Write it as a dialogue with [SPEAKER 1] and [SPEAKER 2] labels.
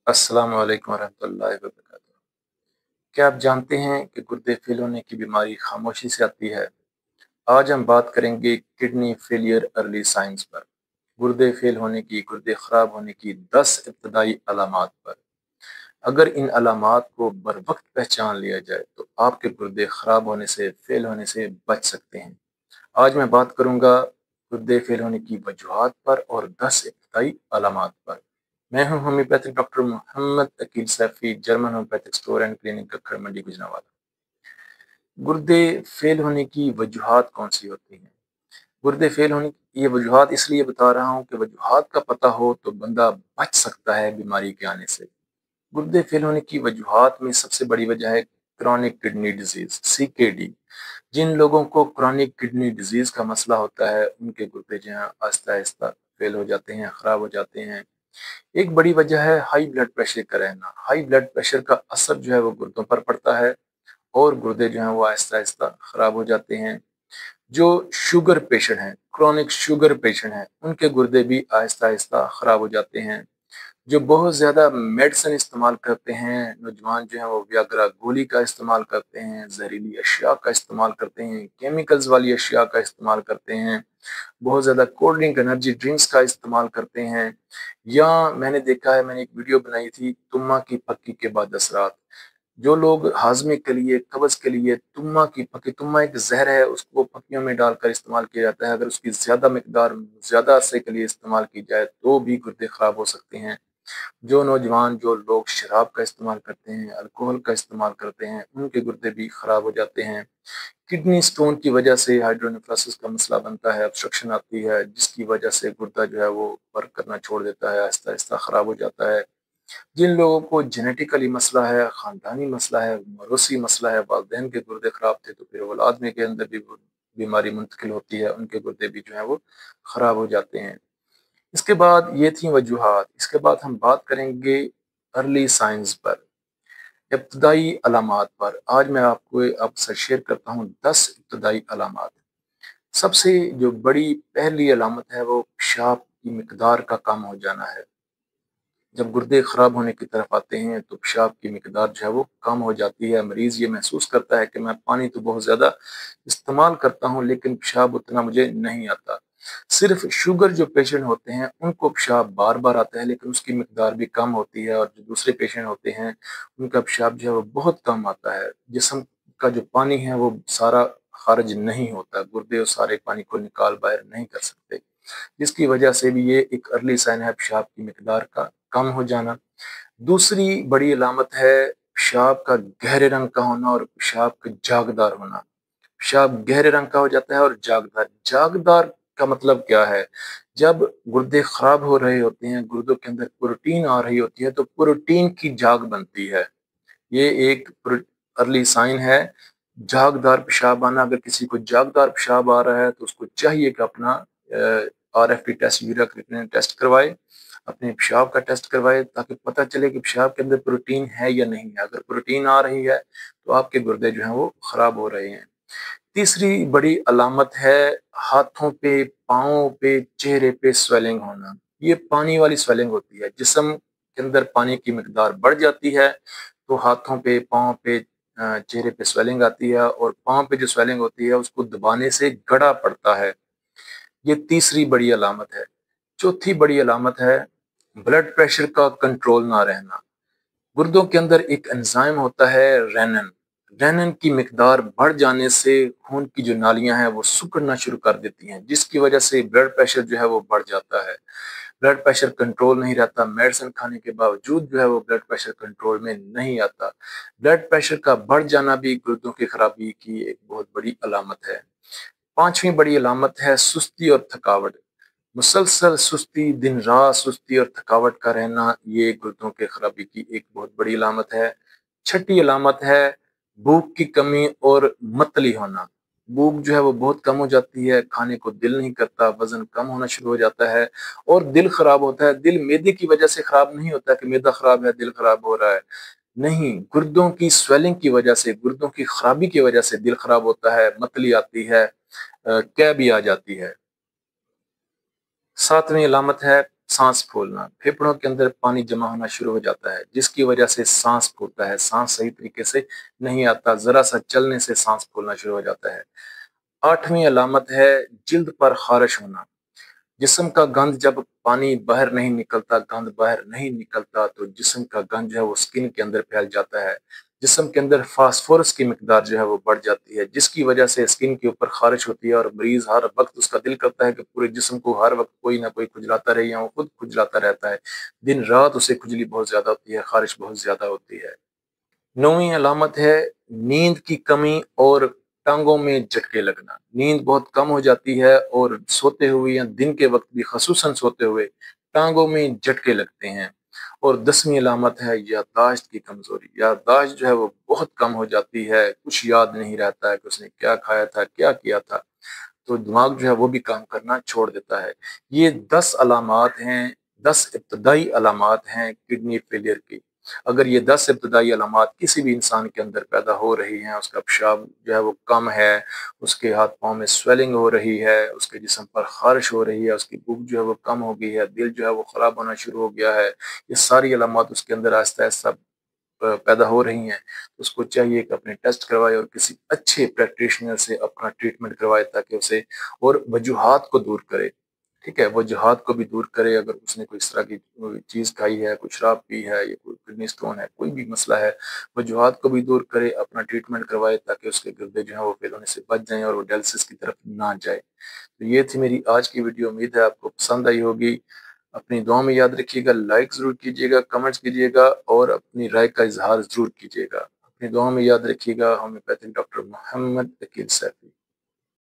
[SPEAKER 1] अस्सलाम वालेकुम रहमतुल्लाहि व बरकातुहू। क्या आप जानते हैं कि गुर्दे फेल होने की बीमारी खामोशी से आती है? आज हम बात करेंगे किडनी फेलियर अर्ली साइंस पर, गुर्दे फेल होने की, गुर्दे खराब होने की 10 इब्तदाई अलामात पर। अगर इन अलामात को बर वक्त पहचान लिया जाए तो आपके गुर्दे खराब होने से, फेल होने से बच सकते हैं। आज मैं बात करूंगा गुर्दे फेल होने की वजूहात पर और 10 इब्तदाई अलामात पर। मैं हूं homeopathic doctor Mohammad Aqeel Saifi, German homeopathic store and clinic Kakkar Mandi Gujranwala. गुर्दे फेल होने की वजूहात कौन सी होती हैं? गुर्दे फेल होने की ये वजूहात इसलिए बता रहा हूँ कि वजूहात का पता हो तो बंदा बच सकता है बीमारी के आने से। गुर्दे फेल होने की वजूहात में सबसे बड़ी वजह है क्रॉनिक किडनी डिजीज, CKD। जिन लोगों को क्रॉनिक किडनी डिजीज का मसला होता है उनके गुर्दे जो हैं आहिस्ता आहिस्ता फेल हो जाते हैं, खराब हो जाते हैं। एक बड़ी वजह है हाई ब्लड प्रेशर का रहना। हाई ब्लड प्रेशर का असर जो है वो गुर्दों पर पड़ता है और गुर्दे जो हैं वो आहिस्ता आहिस्ता खराब हो जाते हैं। जो शुगर पेशेंट हैं, क्रॉनिक शुगर पेशेंट हैं, उनके गुर्दे भी आहिस्ता आहिस्ता खराब हो जाते हैं। जो बहुत ज़्यादा मेडिसिन इस्तेमाल करते हैं, नौजवान जो हैं वो वियाग्रा गोली का इस्तेमाल करते हैं, जहरीली अशिया का इस्तेमाल करते हैं, केमिकल्स वाली अशिया का इस्तेमाल करते हैं, बहुत ज़्यादा कोल्ड ड्रिंक, एनर्जी ड्रिंक्स का इस्तेमाल करते हैं। या मैंने देखा है, मैंने एक वीडियो बनाई थी तुम्मा की पक्की के बाद असरात। जो लोग हाजमे के लिए, कब्ज के लिए तुम्मा की पक्की, तुम्मा एक जहर है, उसको पक्कियों में डालकर इस्तेमाल किया जाता है। अगर उसकी ज़्यादा मिकदार ज़्यादा अरसे के लिए इस्तेमाल की जाए तो भी गुर्दे ख़राब हो सकते हैं। जो नौजवान, जो लोग शराब का इस्तेमाल करते हैं, अल्कोहल का इस्तेमाल करते हैं, उनके गुर्दे भी खराब हो जाते हैं। किडनी स्टोन की वजह से हाइड्रोनेफ्रोसिस का मसला बनता है, ऑब्स्ट्रक्शन आती है, जिसकी वजह से गुर्दा जो है वो वर्क करना छोड़ देता है, आहिस्ता आहिस्ता खराब हो जाता है। जिन लोगों को जेनेटिकली मसला है, खानदानी मसला है, मौरूसी मसला है, वालिदैन के गुर्दे खराब थे तो फिर औलाद में के अंदर भी बीमारी मुंतकिल होती है, उनके गुर्दे भी जो है वो खराब हो जाते हैं। इसके बाद ये थी वजूहात। इसके बाद हम बात करेंगे अर्ली साइंस पर, इब्तदाई अलामात पर। आज मैं आपको आपसे शेयर करता हूँ 10 इब्तदाई अलामात। सबसे जो बड़ी पहली अलामत है वो पेशाब की मिकदार का कम हो जाना है। जब गुर्दे खराब होने की तरफ आते हैं तो पेशाब की मिकदार जो है वो कम हो जाती है। मरीज ये महसूस करता है कि मैं पानी तो बहुत ज़्यादा इस्तेमाल करता हूँ लेकिन पेशाब उतना मुझे नहीं आता। सिर्फ शुगर जो पेशेंट होते हैं उनको पेशाब बार बार आता है लेकिन उसकी मिकदार भी कम होती है, और जो दूसरे पेशेंट होते हैं उनका पेशाब जो है वो बहुत कम आता है। जिस्म का जो पानी है वो सारा खारिज नहीं होता, गुर्दे उस सारे पानी को निकाल बाहर नहीं कर सकते, जिसकी वजह से भी ये एक अर्ली साइन है पेशाब की मिकदार का कम हो जाना। दूसरी बड़ी अलामत है पेशाब का गहरे रंग का होना और पेशाब का जागदार होना। पेशाब गहरे रंग का हो जाता है और जागदार। जागदार का मतलब क्या है? जब गुर्दे खराब हो रहे होते हैं, गुर्दों के अंदर प्रोटीन आ रही होती है तो प्रोटीन की जाग बनती है। ये एक अर्ली साइन है। झागदार पेशाब आना। अगर किसी को झागदार पेशाब आ रहा है तो उसको चाहिए कि अपना RFT test, urea creatinine test करवाए, अपने पेशाब का टेस्ट करवाए, ताकि पता चले कि पेशाब के अंदर प्रोटीन है या नहीं है। अगर प्रोटीन आ रही है तो आपके गुर्दे जो हैं वो खराब हो रहे हैं। तीसरी बड़ी अलामत है हाथों पे, पाँव पे, चेहरे पे स्वेलिंग होना। ये पानी वाली स्वेलिंग होती है। जिस्म के अंदर पानी की मिकदार बढ़ जाती है तो हाथों पे, पाँव पे, चेहरे पे स्वेलिंग आती है, और पाँव पे जो स्वेलिंग होती है उसको दबाने से गड़ा पड़ता है। ये तीसरी बड़ी अलामत है। चौथी बड़ी अलामत है ब्लड प्रेशर का कंट्रोल ना रहना। गुर्दों के अंदर एक एंजाइम होता है रेनन। रेनन की मिकदार बढ़ जाने से खून की जो नालियां हैं वो सिकुड़ना शुरू कर देती हैं, जिसकी वजह से ब्लड प्रेशर जो है वो बढ़ जाता है। ब्लड प्रेशर कंट्रोल नहीं रहता। मेडिसिन खाने के बावजूद जो है वो ब्लड प्रेशर कंट्रोल में नहीं आता। ब्लड प्रेशर का बढ़ जाना भी गुर्दों की खराबी की एक बहुत बड़ी अलामत है। पांचवी बड़ी अलामत है सुस्ती और थकावट। मुसलसल सुस्ती, दिन रात सुस्ती और थकावट का रहना, ये गुर्दों के खराबी की एक बहुत बड़ी अलामत है। छठी अलामत है भूख की कमी और मतली होना। भूख जो है वो बहुत कम हो जाती है, खाने को दिल नहीं करता, वजन कम होना शुरू हो जाता है और दिल खराब होता है। दिल मैदे की वजह से खराब नहीं होता कि मैदा खराब है दिल खराब हो रहा है, नहीं, गुर्दों की स्वेलिंग की वजह से, गुर्दों की खराबी की वजह से दिल खराब होता है, मतली आती है, कै भी आ जाती है। सातवीं अलामत है सांस फूलना, फेफड़ों के अंदर पानी जमा होना शुरू हो जाता है, जिसकी वजह से सांस फूलता है, सांस सही तरीके से नहीं आता, जरा सा चलने से सांस फूलना शुरू हो जाता है। आठवीं अलामत है जिल्द पर खारिश होना। जिस्म का गंद जब पानी बाहर नहीं निकलता, गंद बाहर नहीं निकलता, तो जिस्म का गंद जो है वो स्किन के अंदर फैल जाता है। जिस्म के अंदर फास्फोरस की मिकदार जो है वो बढ़ जाती है, जिसकी वजह से स्किन के ऊपर खारिश होती है और मरीज हर वक्त उसका दिल करता है कि पूरे जिस्म को हर वक्त कोई ना कोई खुजलाता रहे, या वो खुद खुजलाता रहता है। दिन रात उसे खुजली बहुत ज्यादा होती है, खारिश बहुत ज्यादा होती है। नौवीं अलामत है नींद की कमी और टांगों में झटके लगना। नींद बहुत कम हो जाती है और सोते हुए या दिन के वक्त भी खसूसन सोते हुए टांगों में झटके लगते हैं। और 10वीं अलामत है याददाश्त की कमजोरी। याददाश्त जो है वो बहुत कम हो जाती है, कुछ याद नहीं रहता है कि उसने क्या खाया था, क्या किया था, तो दिमाग जो है वो भी काम करना छोड़ देता है। ये 10 अलामात हैं, 10 इब्तदाई अलामात हैं किडनी फेलियर की। अगर ये 10 इब्तदाई अलामात किसी भी इंसान के अंदर पैदा हो रही हैं, उसका पेशाब जो है वो कम है, उसके हाथ पाँव में स्वेलिंग हो रही है, उसके जिस्म पर खारिश हो रही है, उसकी भूख जो है वो कम हो गई है, दिल जो है वो खराब होना शुरू हो गया है, ये सारी अलामात उसके अंदर आहिस्ता आहिस्ता पैदा हो रही हैं, तो उसको चाहिए कि अपने टेस्ट करवाए और किसी अच्छे प्रैक्टिशनर से अपना ट्रीटमेंट करवाए, ताकि उसे और वजूहात को दूर करे। ठीक है, वजूहात को भी दूर करे। अगर उसने कोई इस तरह की कोई चीज़ खाई है, कोई शराब पी है, या कोई किडनी स्टोन है, कोई भी मसला है, वजूहात को भी दूर करे, अपना ट्रीटमेंट करवाए, ताकि उसके गुर्दे जो है वो फेल होने से बच जाएं और वो डायलिसिस की तरफ ना जाए। तो ये थी मेरी आज की वीडियो, उम्मीद है आपको पसंद आई होगी। अपनी दुआ में याद रखिएगा, लाइक ज़रूर कीजिएगा, कमेंट्स कीजिएगा और अपनी राय का इजहार ज़रूर कीजिएगा। अपनी दुआ में याद रखिएगा। Homeopathic doctor Mohammad Aqeel Saifi.